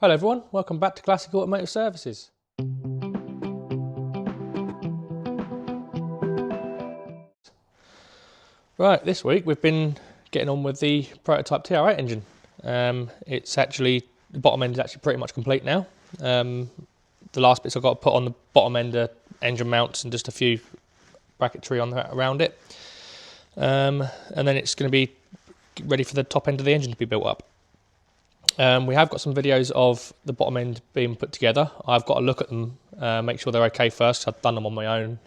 Hello everyone, welcome back to Classic Automotive Services. Right, this week we've been getting on with the prototype TR8 engine. The bottom end is actually pretty much complete now. The last bits I've got to put on the bottom end are engine mounts and just a few bracketry around it. And then it's going to be ready for the top end of the engine to be built up. We have got some videos of the bottom end being put together. I've got to look at them, make sure they're okay first. I've done them on my own.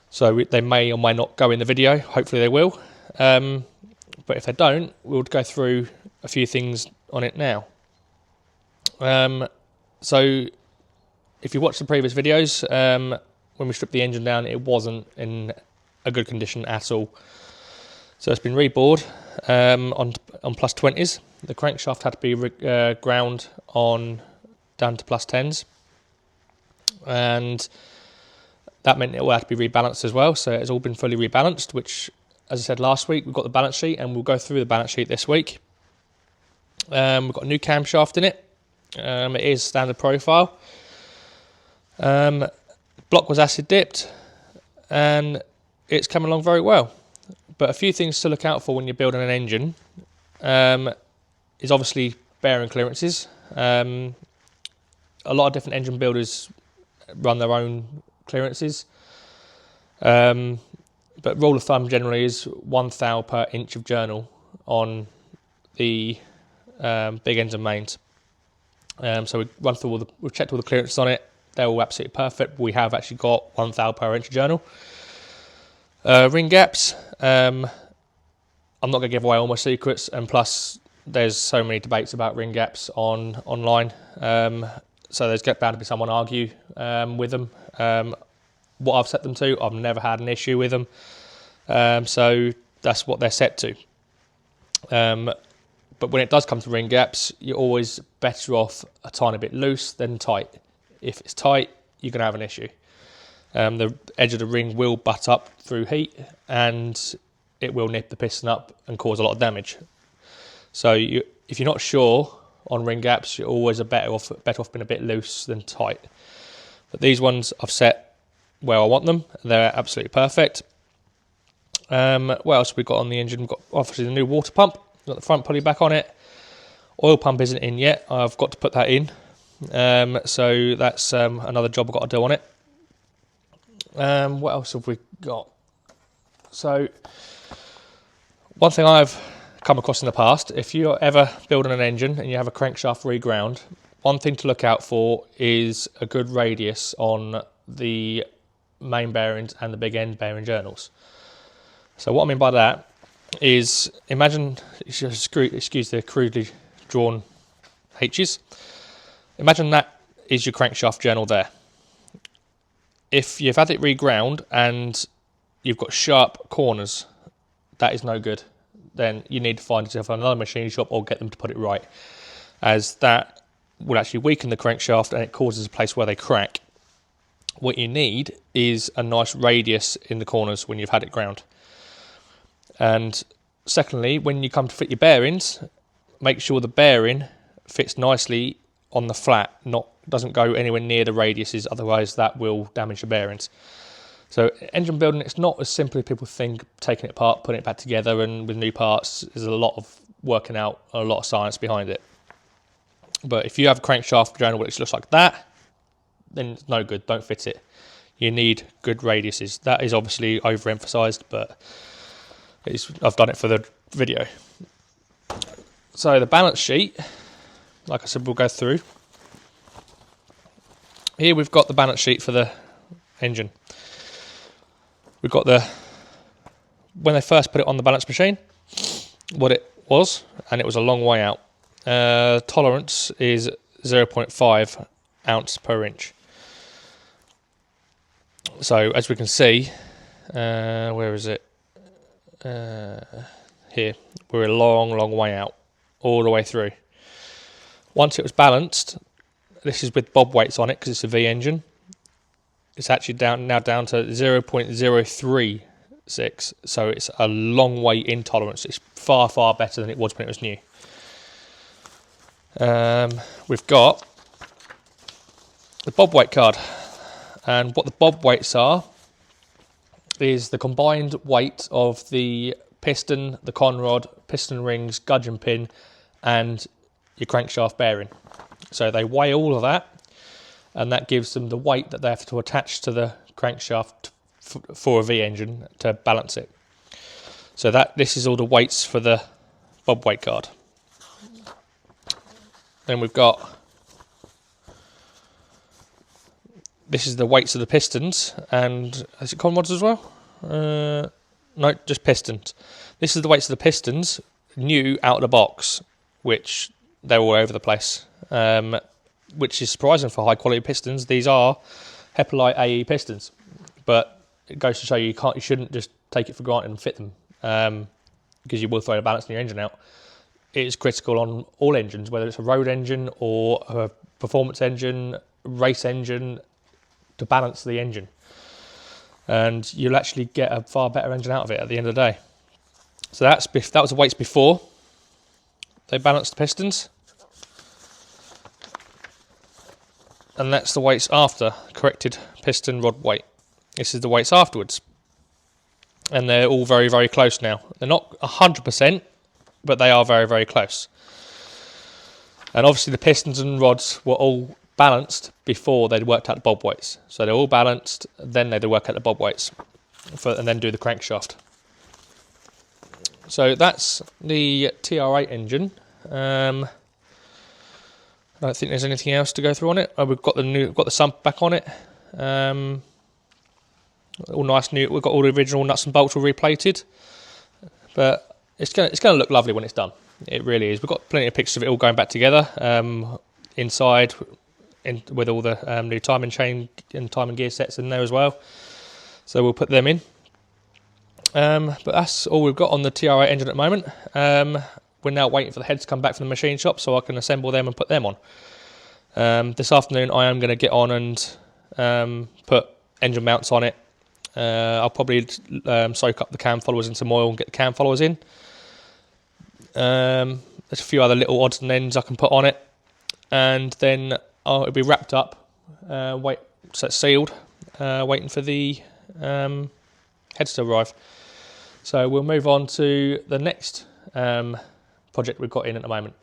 So they may or may not go in the video. Hopefully they will. But if they don't, we'll go through a few things on it now. So if you watch the previous videos, when we stripped the engine down, it wasn't in a good condition at all. So it's been rebored on plus 20s. The crankshaft had to be ground on down to plus 10s. And that meant it will have to be rebalanced as well. So it's all been fully rebalanced, which, as I said last week, we've got the balance sheet and we'll go through the balance sheet this week. We've got a new camshaft in it. It is standard profile. Block was acid dipped and it's coming along very well. But a few things to look out for when you're building an engine is obviously bearing clearances. A lot of different engine builders run their own clearances. But rule of thumb generally is 1 thou per inch of journal on the big ends and mains. So we've checked all the clearances on it. They're all absolutely perfect. We have actually got 1 thou per inch of journal. Ring gaps, I'm not going to give away all my secrets, and plus there's so many debates about ring gaps online, so there's bound to be someone argue with them. What I've set them to, I've never had an issue with them, so that's what they're set to. But when it does come to ring gaps, you're always better off a tiny bit loose than tight. If it's tight, you're going to have an issue. The edge of the ring will butt up through heat and it will nip the piston up and cause a lot of damage. So if you're not sure on ring gaps, you're always better off being a bit loose than tight. But these ones I've set where I want them. They're absolutely perfect. What else have we got on the engine? We've got obviously the new water pump. We've got the front pulley back on it. Oil pump isn't in yet. I've got to put that in. So that's another job I've got to do on it. What else have we got? So one thing I've come across in the past, if you're ever building an engine and you have a crankshaft reground, one thing to look out for is a good radius on the main bearings and the big end bearing journals. So what I mean by that is, imagine, excuse the crudely drawn H's, imagine that is your crankshaft journal there. If you've had it reground and you've got sharp corners, that is no good. Then you need to find yourself another machine shop or get them to put it right, as that will actually weaken the crankshaft and it causes a place where they crack. What you need is a nice radius in the corners when you've had it ground. And secondly, when you come to fit your bearings, make sure the bearing fits nicely on the flat, doesn't go anywhere near the radiuses, otherwise that will damage the bearings. So engine building, it's not as simple as people think, taking it apart, putting it back together, and with new parts, there's a lot of working out, a lot of science behind it. But if you have a crankshaft journal which looks like that, then it's no good, don't fit it. You need good radiuses. That is obviously overemphasized, but I've done it for the video. So the balance sheet, like I said, we'll go through. Here we've got the balance sheet for the engine. We've got when they first put it on the balance machine, what it was, and it was a long way out. Tolerance is 0.5 ounce per inch. So as we can see, where is it? Here, we're a long way out, all the way through. Once it was balanced, this is with bob weights on it because it's a V engine, it's actually now down to 0.036, so it's a long way in tolerance. It's far better than it was when it was new. we've got the bob weight card, and what the bob weights are is the combined weight of the piston, the conrod, piston rings, gudgeon pin, and your crankshaft bearing. So they weigh all of that, and that gives them the weight that they have to attach to the crankshaft for a V engine to balance it. So this is all the weights for the bob weight card. Then we've got, this is the weights of the pistons, and is it conrods as well? No, just pistons. This is the weights of the pistons, new out of the box, which they're all over the place, which is surprising for high quality pistons. These are Hepalite AE pistons, but it goes to show you shouldn't just take it for granted and fit them, because you will throw the balance in your engine out. It is critical on all engines, whether it's a road engine or a performance engine, race engine, to balance the engine. And you'll actually get a far better engine out of it at the end of the day. So that was the weights before they balanced the pistons. And that's the weights after corrected piston rod weight. This is the weights afterwards. And they're all very, very close now. They're not 100%, but they are very, very close. And obviously the pistons and rods were all balanced before they'd worked out the bob weights. So they're all balanced, then they'd work out the bob weights, and then do the crankshaft. So that's the TR8 engine. I don't think there's anything else to go through on it. We've got the sump back on it. All nice new. We've got all the original nuts and bolts all replated, but it's gonna look lovely when it's done. It really is. We've got plenty of pictures of it all going back together inside, with all the new timing chain and timing gear sets in there as well. So we'll put them in. But that's all we've got on the TR8 engine at the moment. We're now waiting for the heads to come back from the machine shop so I can assemble them and put them on. This afternoon I am going to get on and put engine mounts on it. I'll probably soak up the cam followers in some oil and get the cam followers in. There's a few other little odds and ends I can put on it, and then it'll be wrapped up, so it's sealed, waiting for the heads to arrive. So we'll move on to the next project we've got in at the moment.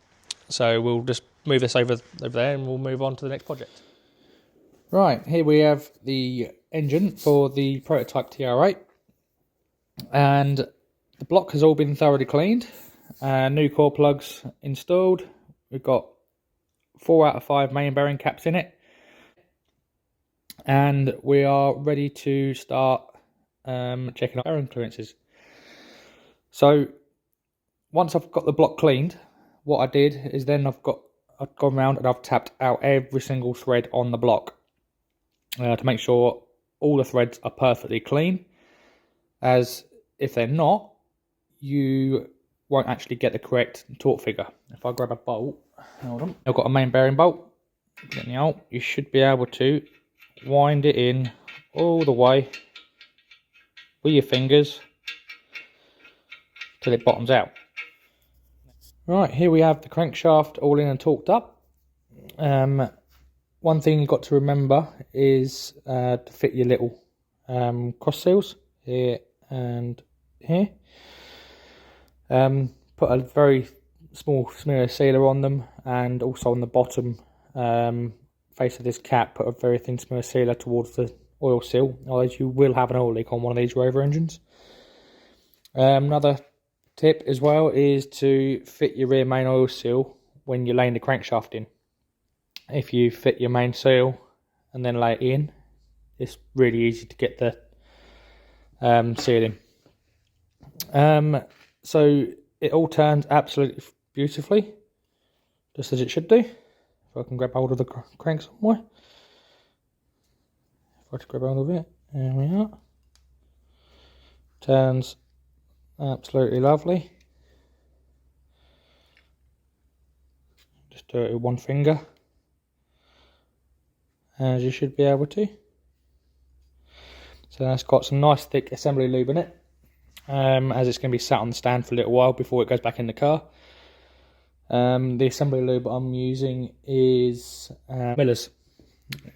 So we'll just move this over there and we'll move on to the next project. Right, here we have the engine for the prototype TR8, and the block has all been thoroughly cleaned. New core plugs installed. We've got 4 out of 5 main bearing caps in it, and we are ready to start checking our bearing clearances. So once I've got the block cleaned, what I did is then I've gone around and I've tapped out every single thread on the block to make sure all the threads are perfectly clean, as if they're not, you won't actually get the correct torque figure. If I grab a bolt, hold on, I've got a main bearing bolt, get me out, you should be able to wind it in all the way with your fingers till it bottoms out. Right, here we have the crankshaft all in and torqued up. One thing you've got to remember is to fit your little cross seals here and here. Put a very small smear of sealer on them, and also on the bottom face of this cap put a very thin smear of sealer towards the oil seal, otherwise you will have an oil leak on one of these Rover engines. Another tip as well is to fit your rear main oil seal when you're laying the crankshaft in. If you fit your main seal and then lay it in, it's really easy to get the seal in. So it all turns absolutely beautifully, just as it should do. If I can grab hold of the crank somewhere. If I just grab hold of it, there we are. Turns absolutely lovely. Just do it with one finger, as you should be able to. So that's got some nice thick assembly lube in it, as it's going to be sat on the stand for a little while before it goes back in the car. The assembly lube I'm using is Miller's.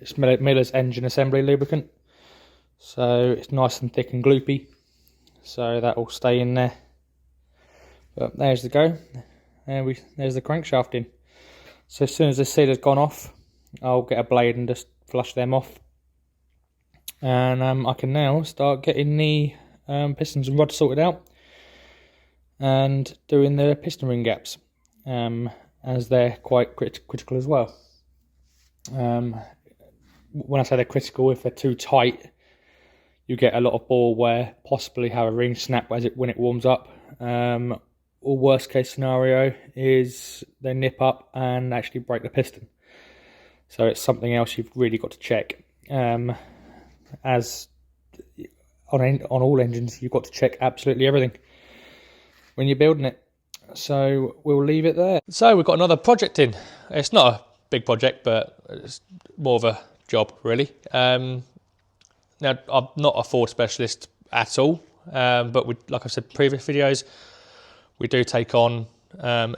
It's Miller's engine assembly lubricant. So it's nice and thick and gloopy. So that will stay in there. But there's the go. There's the crankshaft in. So as soon as the sealer's gone off, I'll get a blade and just flush them off. And I can now start getting the pistons and rods sorted out and doing the piston ring gaps, as they're quite critical as well. When I say they're critical, if they're too tight, you get a lot of bore wear, possibly have a ring snap when it warms up. Or worst case scenario is they nip up and actually break the piston. So it's something else you've really got to check. As on all engines, you've got to check absolutely everything when you're building it. So we'll leave it there. So we've got another project in. It's not a big project, but it's more of a job, really. Now, I'm not a Ford specialist at all, but like I've said in previous videos, we do take on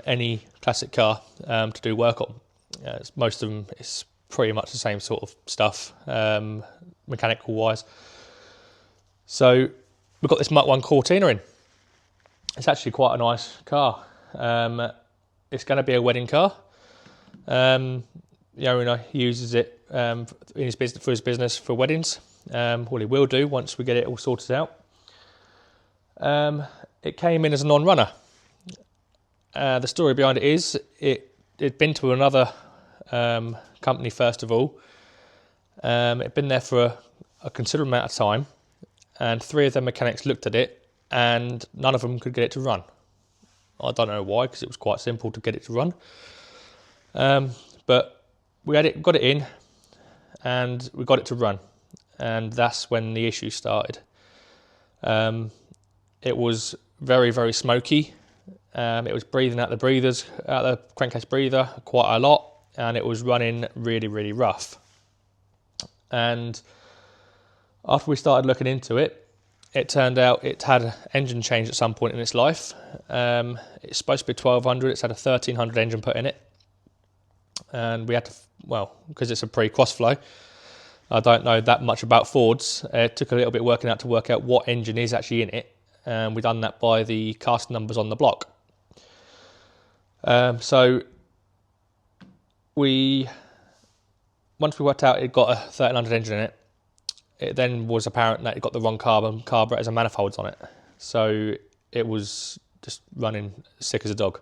any classic car to do work on. Most of them is pretty much the same sort of stuff, mechanical wise. So we've got this Mark 1 Cortina in. It's actually quite a nice car. It's going to be a wedding car. The owner uses it in his business for his business for weddings. Well, he will do once we get it all sorted out. It came in as a non-runner. The story behind it is it'd been to another company first of all. It'd been there for a considerable amount of time, and 3 of their mechanics looked at it, and none of them could get it to run. I don't know why, because it was quite simple to get it to run. But we got it in, and we got it to run, and that's when the issue started. It was very, very smoky. It was breathing out the crankcase breather quite a lot, and it was running really, really rough. And after we started looking into it, it turned out it had an engine change at some point in its life. It's supposed to be 1200, it's had a 1300 engine put in it. And we had to, because it's a pre-crossflow, I don't know that much about Fords. It took a little bit working out to work out what engine is actually in it. And we've done that by the cast numbers on the block. So once we worked out it got a 1300 engine in it, it then was apparent that it got the wrong carburetors and manifolds on it. So it was just running sick as a dog.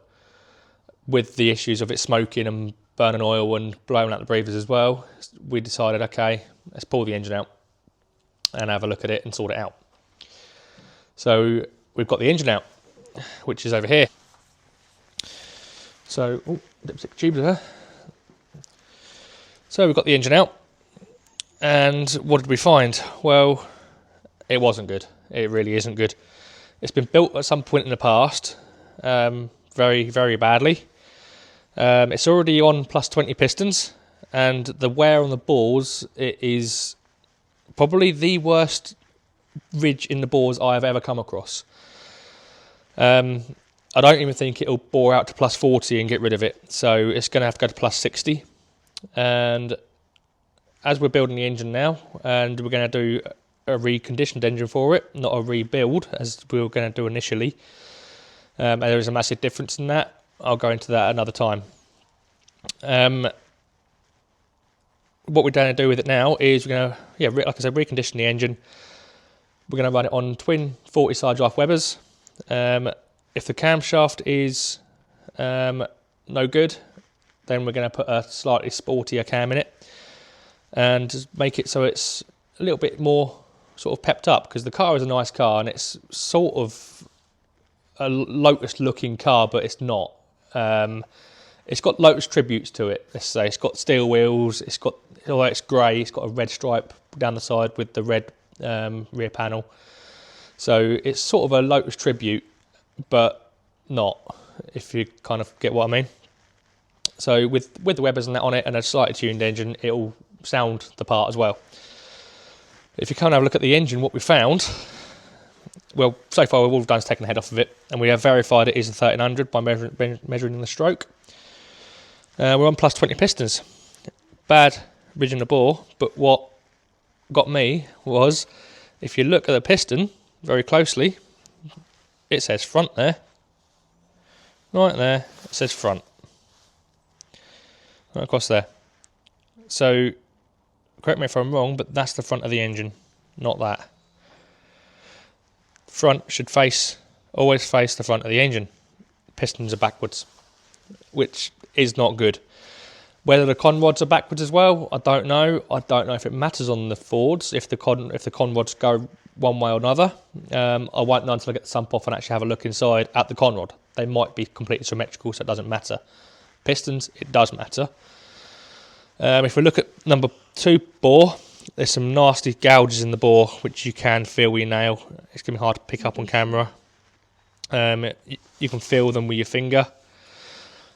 With the issues of it smoking and burning oil and blowing out the breathers as well, we decided, okay, let's pull the engine out and have a look at it and sort it out. So we've got the engine out, which is over here. So, dipstick tubes there. So we've got the engine out, and what did we find? Well, it wasn't good. It really isn't good. It's been built at some point in the past, very, very badly. It's already on plus 20 pistons, and the wear on the bores, it is probably the worst ridge in the bores I have ever come across. I don't even think it'll bore out to plus 40 and get rid of it, so it's going to have to go to plus 60. And as we're building the engine now, and we're going to do a reconditioned engine for it, not a rebuild as we were going to do initially, and there is a massive difference in that. I'll go into that another time. What we're going to do with it now is we're going to, like I said, recondition the engine. We're going to run it on twin 40 side drive Webers. If the camshaft is no good, then we're going to put a slightly sportier cam in it and just make it so it's a little bit more sort of pepped up, because the car is a nice car and it's sort of a Lotus looking car, but it's not. It's got Lotus tributes to it, let's say. It's got steel wheels, although it's grey, it's got a red stripe down the side with the red rear panel. So it's sort of a Lotus tribute, but not, if you kind of get what I mean. So with the Webers and that on it and a slightly tuned engine, it'll sound the part as well. If you kind of have a look at the engine, what we found well, so far all we've done is taken the head off of it, and we have verified it is a 1300 by measuring the stroke. We're on plus 20 pistons. Bad ridge in the bore, but what got me was, if you look at the piston very closely, it says front there. Right there, it says front. Right across there. So, correct me if I'm wrong, but that's the front of the engine, not that. Front should always face the front of the engine. Pistons are backwards, which is not good. Whether the con rods are backwards as well, I don't know. I don't know if it matters on the Fords, if the con rods go one way or another. I won't know until I get the sump off and actually have a look inside at the con rod. They might be completely symmetrical, so it doesn't matter. Pistons, it does matter. If we look at number 2 bore, there's some nasty gouges in the bore, which you can feel with your nail. It's going to be hard to pick up on camera. You can feel them with your finger.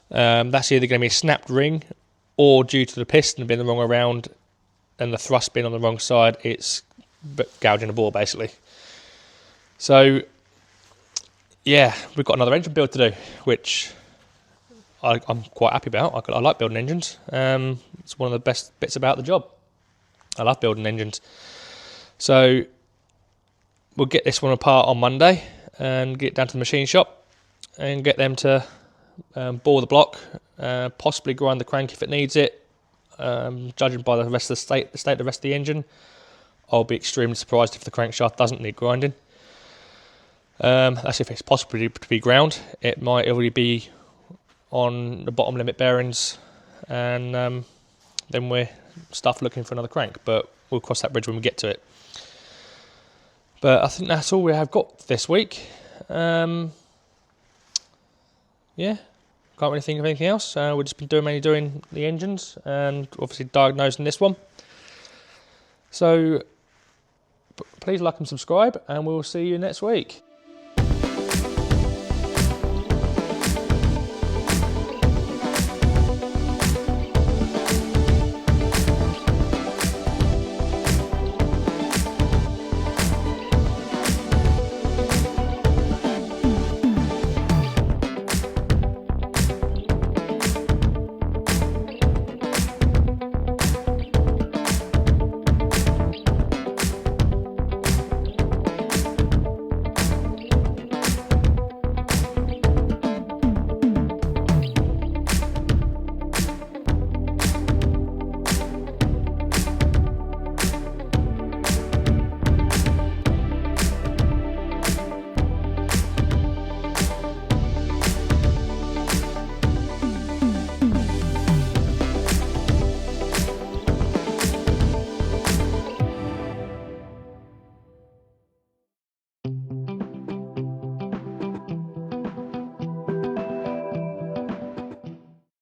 That's either going to be a snapped ring, or due to the piston being the wrong around and the thrust being on the wrong side, it's gouging the bore basically. So yeah, we've got another engine build to do, which I'm quite happy about. I like building engines. It's one of the best bits about the job. I love building engines. So we'll get this one apart on Monday and get down to the machine shop and get them to bore the block, possibly grind the crank if it needs it. Judging by the rest of the state of the rest of the engine, I'll be extremely surprised if the crankshaft doesn't need grinding. That's if it's possible to be ground. It might already be on the bottom limit bearings, and then we're stuff looking for another crank, but we'll cross that bridge when we get to it. But I think that's all we have got this week. Yeah, can't really think of anything else. We've just been mainly doing the engines and obviously diagnosing this one. So please like and subscribe, and we'll see you next week.